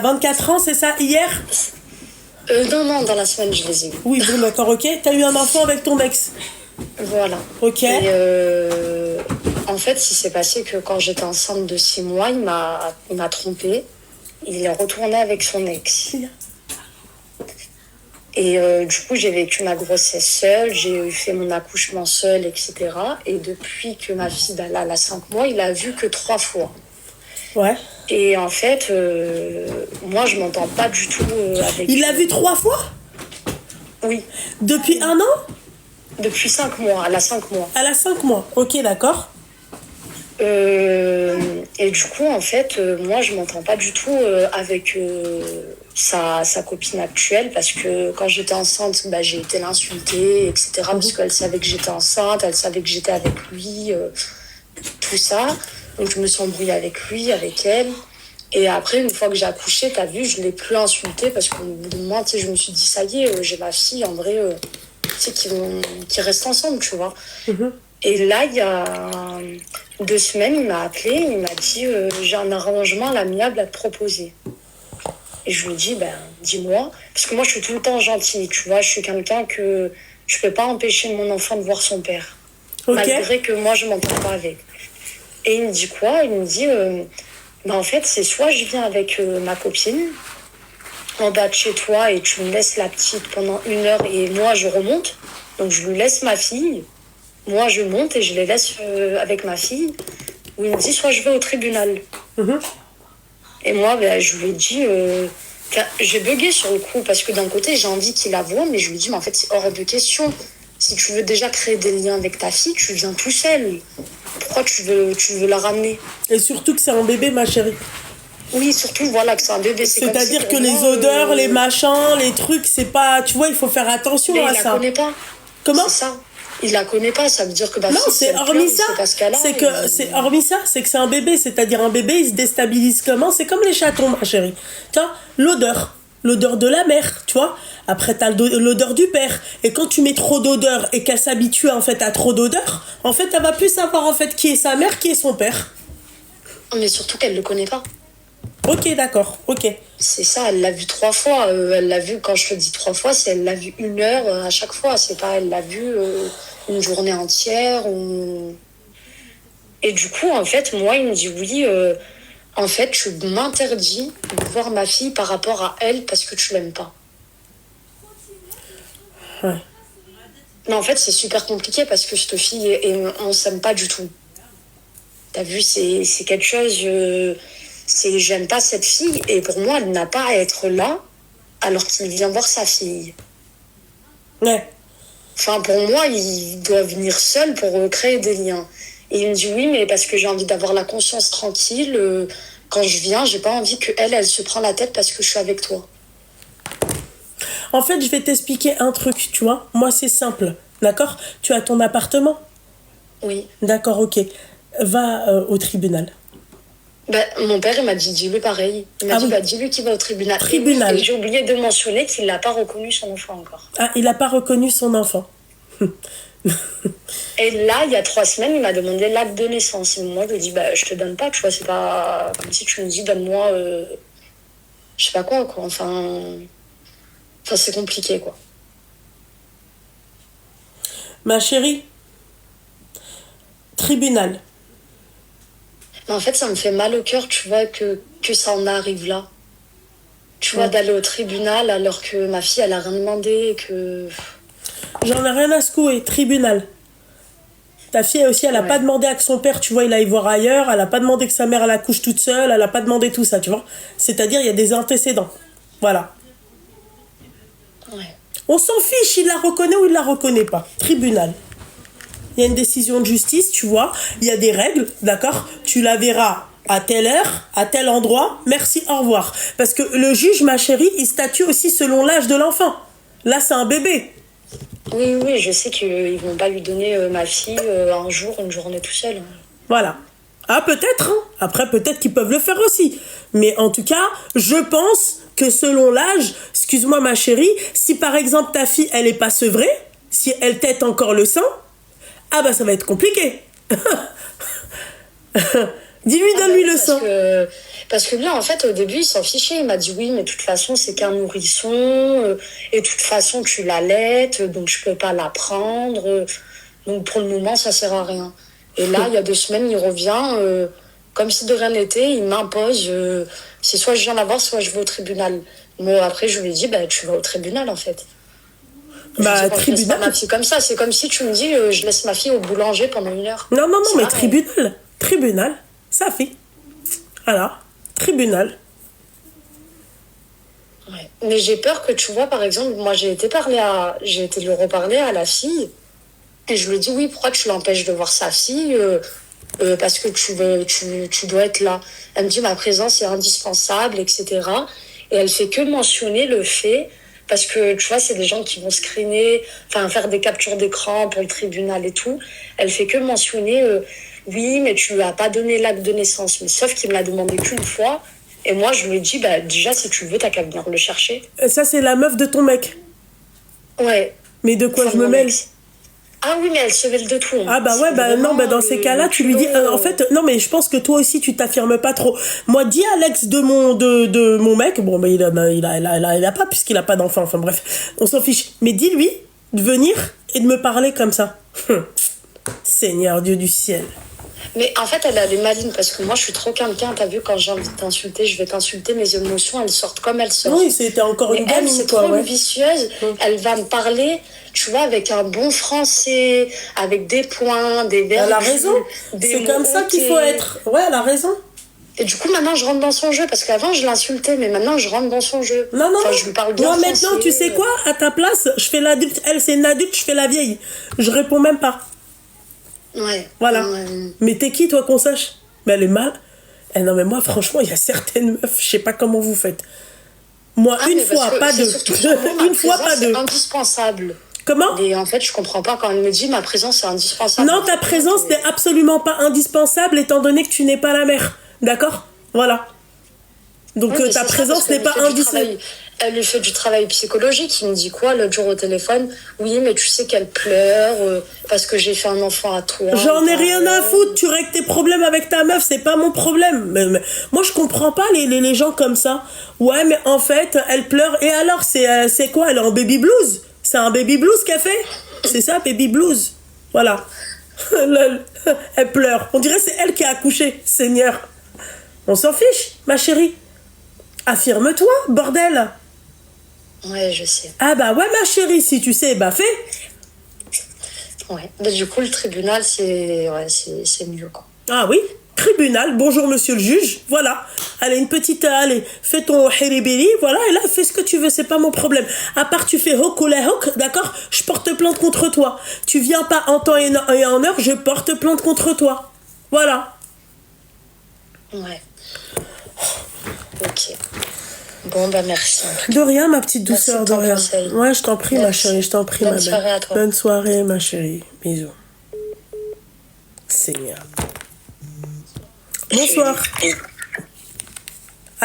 24 ans, c'est ça, hier? Non, dans la semaine, je les ai eu. Oui, bon, d'accord, ok. T'as eu un enfant avec ton ex? Voilà. Ok. Et en fait, il s'est passé que quand j'étais enceinte de 6 mois, il m'a trompée. Il est retourné avec son ex. Et du coup, j'ai vécu ma grossesse seule, j'ai fait mon accouchement seule, etc. Et depuis que ma fille elle a 5 mois, il a vu que 3 fois. Ouais. Et en fait, moi, je m'entends pas du tout avec... Il l'a vu 3 fois? Oui. Depuis 1 an? Depuis 5 mois, elle a 5 mois. Elle a 5 mois, ok, d'accord. Et du coup, en fait, moi, je m'entends pas du tout avec sa copine actuelle parce que quand j'étais enceinte, bah, j'ai été l'insulter, etc. Parce qu'elle savait que j'étais enceinte, elle savait que j'étais avec lui, tout ça. Donc, je me suis embrouillée avec lui, avec elle. Et après, une fois que j'ai accouché, t'as vu, je l'ai plus insulté parce qu'au bout de moi, tu sais, je me suis dit, ça y est, j'ai ma fille, en vrai, tu sais, qui restent ensemble, tu vois. Et là, il y a 2 semaines, il m'a appelé, il m'a dit j'ai un arrangement à l'amiable à te proposer. Et je lui ai dit, ben, dis-moi. Parce que moi, je suis tout le temps gentille, tu vois. Je suis quelqu'un que je peux pas empêcher mon enfant de voir son père. Ok. Malgré que moi, je m'entends pas avec. Et il me dit quoi? Il me dit, ben, en fait, c'est soit je viens avec ma copine en bas de chez toi et tu me laisses la petite pendant 1 heure et moi, je remonte. Donc, je lui laisse ma fille. Moi, je monte et je les laisse avec ma fille. Où il me dit, soit je vais au tribunal. Et moi, ben, je lui ai dit... j'ai bugué sur le coup, parce que d'un côté, j'ai envie qu'il la voie, mais je lui ai dit, mais en fait, c'est hors de question. Si tu veux déjà créer des liens avec ta fille, tu viens tout seul. Pourquoi tu veux la ramener? Et surtout que c'est un bébé, ma chérie. Oui, surtout, voilà, que c'est un bébé. C'est-à-dire que les odeurs, les machins, les trucs, c'est pas... Tu vois, il faut faire attention à ça. Mais il la connaît pas. Comment? C'est ça. Il la connaît pas, ça veut dire que... Bah, non, c'est hormis ça. C'est hormis ça, c'est que c'est un bébé. C'est-à-dire un bébé, il se déstabilise comment? C'est comme les chatons, ma chérie. Tu vois, l'odeur de la mère, tu vois. Après, t'as l'odeur du père. Et quand tu mets trop d'odeur et qu'elle s'habitue, en fait, à trop d'odeur, en fait, elle va plus savoir, en fait, qui est sa mère, qui est son père. Mais surtout qu'elle le connaît pas. Ok, d'accord, ok. C'est ça, elle l'a vu 3 fois. Elle l'a vu, quand je te dis 3 fois, c'est elle l'a vu 1 heure à chaque fois. C'est pas elle l'a vu une journée entière. Et du coup, en fait, moi, il me dit oui, en fait, tu m'interdis de voir ma fille par rapport à elle parce que tu l'aimes pas. Ouais. Mais en fait, c'est super compliqué parce que cette fille, et on s'aime pas du tout. T'as vu, c'est quelque chose... j'aime pas cette fille et pour moi elle n'a pas à être là alors qu'il vient voir sa fille. Ouais. Enfin pour moi il doit venir seul pour créer des liens. Et il me dit oui mais parce que j'ai envie d'avoir la conscience tranquille, quand je viens j'ai pas envie que elle se prend la tête parce que je suis avec toi. En fait je vais t'expliquer un truc, tu vois. Moi c'est simple, d'accord? Tu as ton appartement? Oui. D'accord, ok. Va au tribunal. Bah, mon père, il m'a dit, dis-lui pareil. Il m'a dit, oui. bah, dis-lui qu'il va au tribunal. Tribunal. Et j'ai oublié de mentionner qu'il n'a pas reconnu son enfant encore. Ah, il n'a pas reconnu son enfant. Et là, il y a 3 semaines, il m'a demandé l'acte de naissance. Et moi, je lui ai dit, bah, je te donne pas, tu vois, c'est pas comme si tu me dis, donne-moi, je sais pas quoi. Enfin, c'est compliqué, quoi. Ma chérie, tribunal. Mais en fait, ça me fait mal au cœur, tu vois, que ça en arrive là. Tu vois, d'aller au tribunal alors que ma fille, elle a rien demandé et que... J'en ai rien à secouer, tribunal. Ta fille aussi, elle a pas demandé à que son père, tu vois, il aille voir ailleurs. Elle a pas demandé que sa mère, elle accouche toute seule. Elle a pas demandé tout ça, tu vois. C'est-à-dire, il y a des antécédents. Voilà. Ouais. On s'en fiche, il la reconnaît ou il la reconnaît pas. Tribunal. Il y a une décision de justice, tu vois. Il y a des règles, d'accord? Tu la verras à telle heure, à tel endroit. Merci, au revoir. Parce que le juge, ma chérie, il statue aussi selon l'âge de l'enfant. Là, c'est un bébé. Oui, je sais qu'ils vont pas lui donner ma fille un jour, une journée tout seul. Voilà. Ah, peut-être, hein. Après, peut-être qu'ils peuvent le faire aussi. Mais en tout cas, je pense que selon l'âge, excuse-moi ma chérie, si par exemple ta fille, elle est pas sevrée, si elle tète encore le sein, ah bah ça va être compliqué. Dis-lui, donne-lui le sang. Parce que lui, en fait, au début, il s'en fichait. Il m'a dit oui, mais de toute façon, c'est qu'un nourrisson. Et de toute façon, tu l'allaites, donc je peux pas la prendre. Donc pour le moment, ça sert à rien. Et là, il y a 2 semaines, il revient, comme si de rien n'était. Il m'impose, c'est soit je viens la voir, soit je vais au tribunal. Mais après, je lui ai dit, bah, tu vas au tribunal, en fait. Bah, tribunal. Je laisse pas ma fille comme ça. C'est comme si tu me dis, je laisse ma fille au boulanger pendant 1 heure. Non, mais pareil. tribunal. Tribunal, ça fait. Voilà, tribunal. Ouais. Mais j'ai peur que, tu vois, par exemple, moi, j'ai été lui reparler à la fille. Et je lui dis, oui, pourquoi tu l'empêches de voir sa fille parce que tu dois être là. Elle me dit, ma présence est indispensable, etc. Et elle fait que mentionner le fait, parce que, tu vois, c'est des gens qui vont screener, enfin, faire des captures d'écran pour le tribunal et tout. Elle fait que mentionner, oui, mais tu lui as pas donné l'acte de naissance. Mais sauf qu'il me l'a demandé qu'une fois. Et moi, je lui ai dit, bah, déjà, si tu veux, t'as qu'à venir le chercher. Ça, c'est la meuf de ton mec. Ouais. Mais de quoi je me mêle? Ah oui, mais elle se mêle de tout. Hein. Ah bah ouais, bah non, bah dans ces cas-là, tu lui dis... en fait, non, mais je pense que toi aussi, tu t'affirmes pas trop. Moi, dis à l'ex de mon mec, bon, bah il a pas, puisqu'il a pas d'enfant, enfin bref, on s'en fiche. Mais dis-lui de venir et de me parler comme ça. Seigneur Dieu du ciel. Mais en fait, elle est maligne parce que moi, je suis trop quelqu'un. T'as vu, quand j'ai envie de t'insulter, je vais t'insulter. Mes émotions, elles sortent comme elles sortent. Oui, c'était encore une gamine, c'est trop vicieuse. Elle va me parler, tu vois, avec un bon français, avec des points, des verbes. Elle a raison. C'est comme ça qu'il faut être. Ouais, elle a raison. Et du coup, maintenant, je rentre dans son jeu. Parce qu'avant, je l'insultais, mais maintenant, je rentre dans son jeu. Non. Enfin, je lui parle bien moi, français. maintenant, tu sais quoi? À ta place, je fais l'adulte. Elle, c'est une adulte, je fais la vieille. Je réponds même pas. Ouais. Voilà. Ouais. Mais t'es qui, toi, qu'on sache? Mais elle est mal. Non, mais moi, franchement, il y a certaines meufs, je sais pas comment vous faites. Moi, une fois, pas deux. Une fois, pas deux. C'est indispensable. Comment? Et en fait, je comprends pas quand elle me dit ma présence est indispensable. Non, ta présence n'est absolument pas indispensable étant donné que tu n'es pas la mère. D'accord? Voilà. Donc ta présence n'est pas indispensable. Elle lui fait du travail psychologique. Il me dit quoi l'autre jour au téléphone? Oui, mais tu sais qu'elle pleure parce que j'ai fait un enfant à toi. J'en ai rien à foutre. Tu règles tes problèmes avec ta meuf, c'est pas mon problème. Mais moi, je comprends pas les gens comme ça. Ouais, mais en fait, elle pleure. Et alors, c'est quoi? Elle est en baby blues? C'est un baby blues qu'elle fait? C'est ça, baby blues. Voilà. Elle pleure. On dirait que c'est elle qui a accouché. Seigneur. On s'en fiche, ma chérie. Affirme-toi, bordel. Ouais, je sais. Ah bah ouais, ma chérie, si tu sais, bah fais. Ouais. Bah, du coup, le tribunal, c'est mieux, quoi. Ah oui, tribunal, bonjour monsieur le juge, voilà. Allez, une petite, allez, fais ton hiribiri, voilà, et là, fais ce que tu veux, c'est pas mon problème. À part, tu fais hoc ou la hoc, d'accord? Je porte plainte contre toi. Tu viens pas en temps et en heure, je porte plainte contre toi. Voilà. Ouais. Ok. Bon, bah merci. De rien, ma petite douceur, de rien. Ouais, je t'en prie, ma chérie, je t'en prie, ma belle. Bonne soirée à toi. Bonne soirée, ma chérie. Bisous. Seigneur. Bonsoir.